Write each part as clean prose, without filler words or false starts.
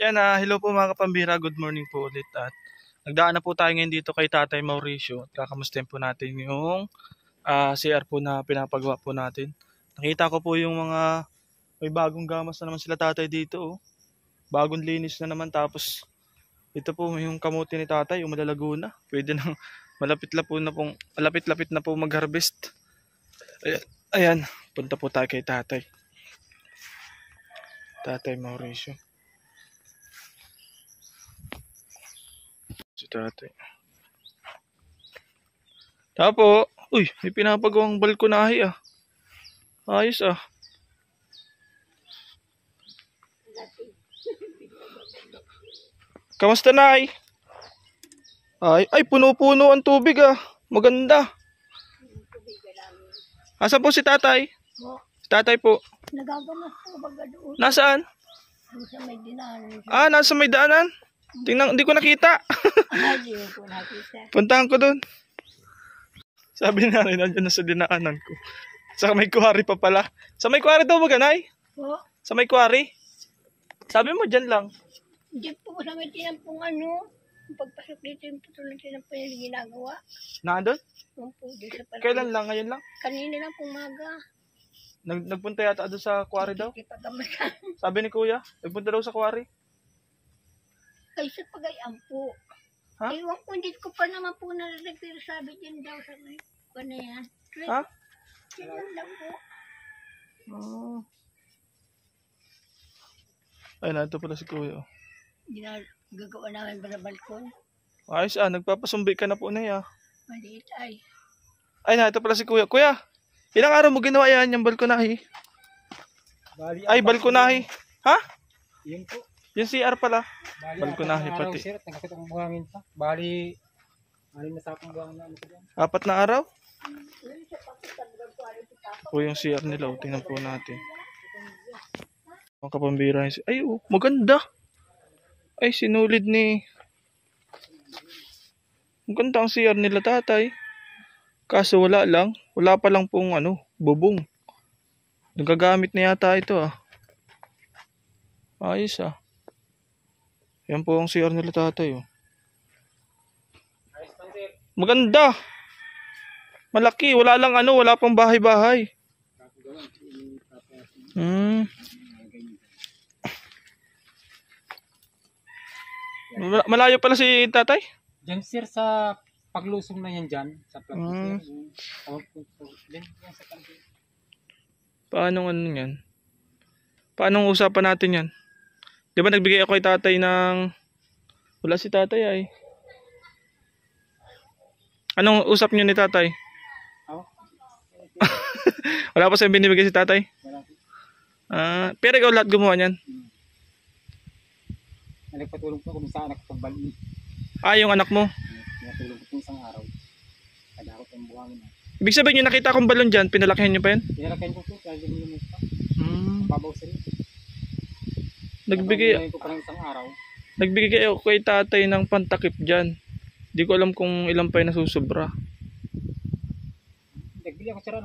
Yan hello po mga kapambira, good morning po ulit at nagdaan na po tayo ngayon dito kay Tatay Mauricio at kakamustahin po natin yung CR po na pinapagawa po natin. Nakita ko po yung mga may bagong gamas na naman sila tatay dito oh. Bagong linis na naman tapos ito po yung kamuti ni tatay, yung malalago na. Pwede nang malapit-lapit na po mag-harvest. Ayan, punta po tayo kay tatay. Tatay Mauricio. Si tatay. Tapo, uy, may pinapagawang balkonahe ah. Ayos ah. Kamusta nay? Ay, puno-puno ang tubig ah. Maganda. Asan po si tatay? Si tatay po. Nagagamas po baga doon. Nasaan? Sa may dinaanan. Nasa may daanan. Tingnan, hindi ko nakita. Hindi ko nakita. Puntahan ko doon. Sabi na rin, nandiyan na sa dinaanan ko. Sa may kuwari pa pala. Sa may kuwari daw ba ganay? Po? Sa may kuwari? Sabi mo dyan lang. Hindi po sa may tinampong ano. Pagpasok dito yung patuloy tinampong yung ginagawa. Nandun? Yung po dito sa palagay. Kailan lang? Ngayon lang? Kanina lang pumaga. Nagpunta yata doon sa kuwari daw? Ipagamasan. Sabi ni kuya, nagpunta daw sa kuwari. Ay sa pagayam po. Ha? Ewan ko, hindi ko pa naman po narinig pero sabi din daw sa may ano yan. Ha? Yan lang po. Oh. Ay, nato pala si kuya. Gagawa namin ba na balkon? Ayos nagpapasumbi ka na po na ya. Maliit ay. Ay, nato pala si kuya. Kuya, ilang araw mo ginawa yan yung balkonahe? Ay, balkonahe. Ha? Yun po. Yung CR pala. Bali, Balkonahe araw, pati. Sir, nagkakita kong buhangin pa. Bali na sa akong buhangin na ano ko dyan. 4 na araw? O yung CR nila. Tingnan po natin. Mga kapambira. Ay, maganda. Ay, sinulid ni... Maganda ang CR nila tatay. Kaso wala lang. Wala pa lang pong bubong. Nagagamit na yata ito Ayos Yan po ang CR nila tatay Ayos lang, sir. Maganda. Malaki. Wala lang wala pang bahay-bahay. Malayo pala si tatay? Diyan, sir, sa paglusong na yan dyan. Sa plug, sir. Sa kanto. Paano yan? Paano usapan natin yan? Di ba nagbigay ako kay tatay ng... Wala si tatay ay. Anong usap niyo ni tatay? Wala pa sa'yo binibigay si tatay? Wala. Pero ikaw lahat gumawa niyan? Nagpatulong po ako sa anak ko pagbali. Yung anak mo? Natulong ko po isang araw. Kadakot ang buhangin na. Ibig sabihin yung nakita kong balon dyan, pinalakihan niyo pa yan? Pinalakihan ko po. Kaya yung pa. Pabaw sir. Nagbigay ko pa ng isang araw. Nagbigay ako kay tatay ng pantakip dyan. Di ko alam kung ilan pa yung nasusobra. Nagbigay ako sir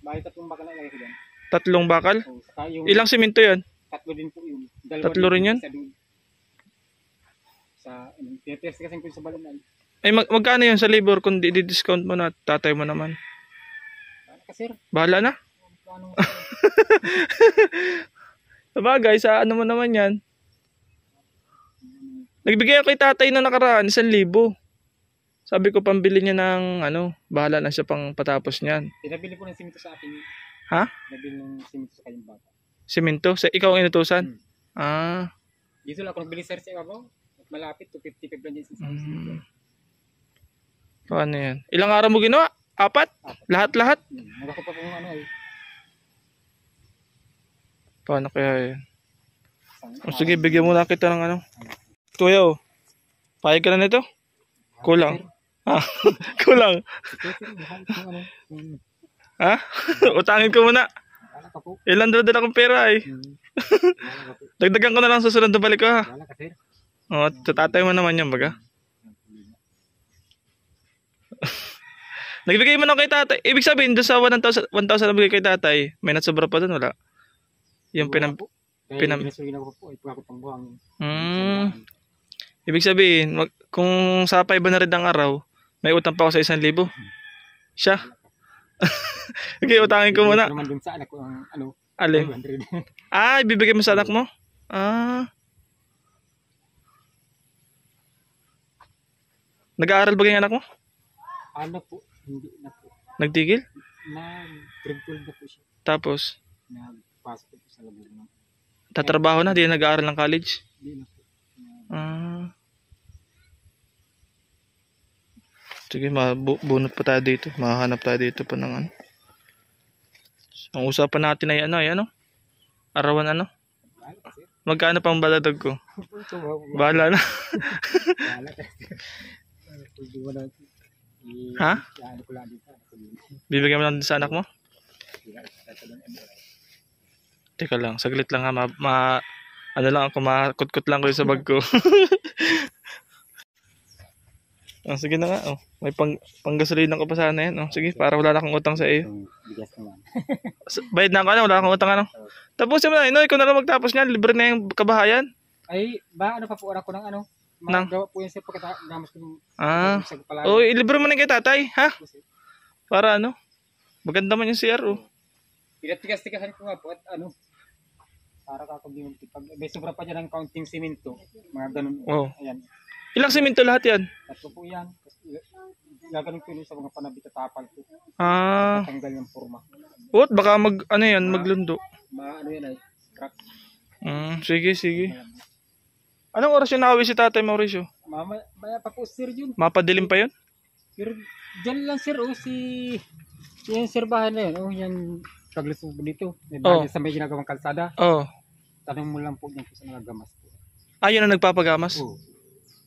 Bakit 3 bakal na lagay ko dyan? 3 bakal? Yung Ilang simento yan? 3 din po yun. 3 rin yan? Pinatest kasi ko sa balunan. Ay magkano yun sa labor kung di-discount mo na tatay mo naman? Sir. Bahala na? Sabagay, sa mo naman yan. Nagbigay ako kay tatay na nakaraan 1,000. Sabi ko pambili niya ng bahala na siya pang patapos niyan. Pinabili po ng simento sa akin. Ha? Pinabili ng simento sa kayong bata. Simento? Ikaw ang inutusan? Dito lang ako nagbili sir sa ibabaw. Malapit, 255 lang din sa simento. Paano yan? Ilang araw mo ginawa? 4? Lahat-lahat? Nagako pa kung Paano kaya yan? Sige, bigyan mo na kita ng Kuya payag ka na nito? Kulang. Kulang. Ha? Utangin ko muna. Ilan doon akong pera Dagdagan ko na lang susunod na balik ko ha. Sa tatay mo naman yan baga. Nagbigay mo na kay tatay. Ibig sabihin doon sa 1,000 na bigay kay tatay, may natsobra pa doon wala? Yung Kaya ginasuhin ako po, ay pagkakot ang buhang. Ibig sabihin, kung sa 500 ang araw, may utang pa ako sa 1,000. Siya. Okay, utangin ko muna. Naman dun sa anak ko ang Alin? 500. Ibibigay mo sa anak mo? Nag-aaral ba yung anak mo? Ano po, hindi na po. Nagtigil? Nag-grade 12 na po siya. Tapos, Nagpasok po sa Laguna. tatrabaho na, di na nag-aaral ng college? Hindi na po. Sige, bunot pa tayo dito. Mahanap tayo dito pa ng ano. Ang usapan natin ay ano? Arawan ano? Magkano pang baladag ko? Bahala na. Ha? Bibigyan mo lang din sa anak mo? Teka lang, saglit lang ha. Ano lang ako, makutkot lang ko sa bag ko. Sige na nga. May panggasolina ko pa sana yan. Sige, para wala na akong utang sa iyo. Bayad na ako, wala akong utang ano. Tapusin mo na, ikaw na lang magtapos niyan. Libre na yung kabahayan. Ay, ba, pa po oras ko ng magawa po yan sa pagkatapos ko. Ilibre mo na kay tatay, ha? Para maganda man yung CR, Pinatigas-tigasan ko nga po at para kakabimog. Pag may sobra pa dyan ng counting simento, mga ganun. Ayan. Ilang simento lahat yan? Tatlo po yan. Gaganon ko sa mga panabit at tapal po. Tanggal yung forma. Baka maglundo. Yan ay crack. Sige. Anong oras yung nakawin si Tatay Mauricio? Maya pa po sir yun. Mapadilim pa yun? Pero dyan lang sir yung sir bahay na yun. Yan paglusog dito. May bahay sa may ginagawang kalsada. Tanong mo lang po dyan kung saan nagagamas po. Yun ang nagpapagamas?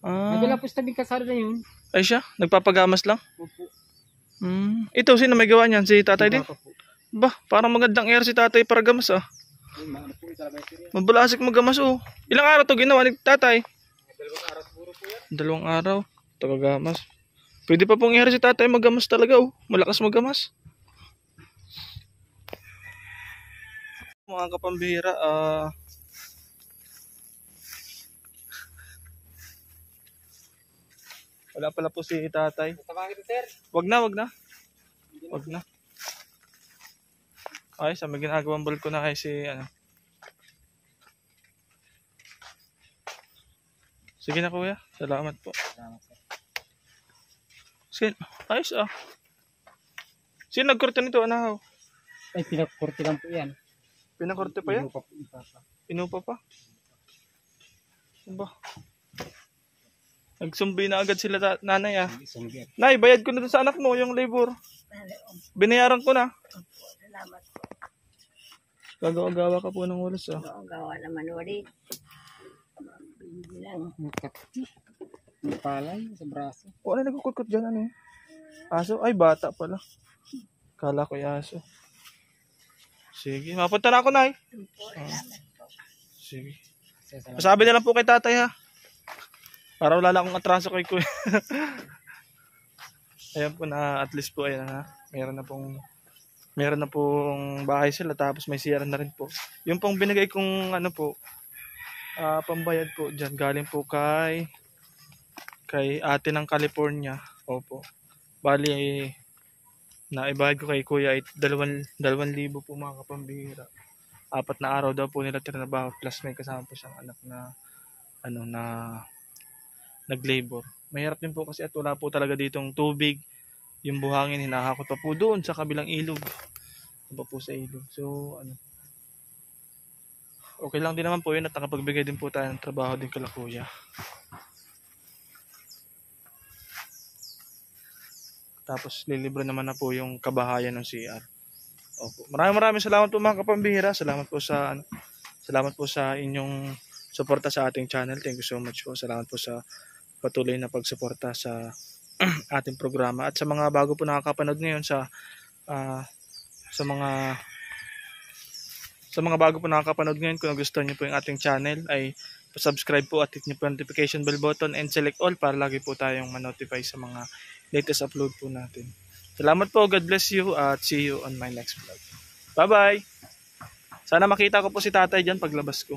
Nagala po sa tabing kalsada na yun. Ay siya? Nagpapagamas lang? Opo. Ito, sino may gawa niyan? Si Tatay din? Ba, parang magandang air si Tatay para gamas Mabulasik magamas Ilang araw to ginawa ni Tatay? 2 araw siguro po yan. 2 araw. Tagagamas. Pwede pa pong i-hire si Tatay magamas talaga Malakas magamas. Mga kapambihira, wala pala po si Tatay. Samahan kita sir. Wag na. Ay, sa may ginagawang balko na kay si Sige na kuya, salamat po. Ayos Sino nagkorte nito, anahaw? Ay, pinakorte lang po yan. Pinakorte pa yan? Inupa pa? Ba? Nagsumbi na agad sila nanay Nay, bayad ko na sa anak mo yung labor. Binayaran ko na. Salamat po. Gagawa-gawa ka po ng oras Gagawa naman ulit. May palay sa braso. Ano nagkukutkot dyan? Aso? Ay, bata pala. Kala ko yung aso. Sige, mapunta na ako, Nay. Sige. Masabi na lang po kay Tatay, ha? Para wala lang akong atraso kay Kuya. Ayan po na, at least po, ayan ha. Meron na pong bahay sila, tapos may CR na rin po. Yung pong binigay kong pambayad po dyan, galing po kay ate ng California. Opo. Bali, naibayad ko kay Kuya ay 2,000 po mga kapambihira. 4 na araw daw po nila tinabaho, plus may kasama po siyang anak na nag-labor. Mahirap din po kasi at wala po talaga ditong tubig. Yung buhangin hinahakot pa po doon sa kabilang ilog. Pa po sa ilog. So okay lang din naman po yun at nakapagbigay din po tayo ng trabaho din kala Kuya. Tapos lilibre naman na po yung kabahayan ng CR. Opo. Maraming salamat po mga kapambihira. Salamat po sa inyong suporta sa ating channel. Thank you so much po. Salamat po sa patuloy na pagsuporta sa ating programa. At sa mga bago po nakakapanood ngayon sa mga bago po nakakapanood ngayon, kung gusto niyo po yung ating channel ay subscribe po at hit niyo po yung notification bell button and select all para lagi po tayong ma-notify sa mga latest upload po natin. Salamat po. God bless you at see you on my next vlog. Bye-bye! Sana makita ko po si tatay dyan paglabas ko.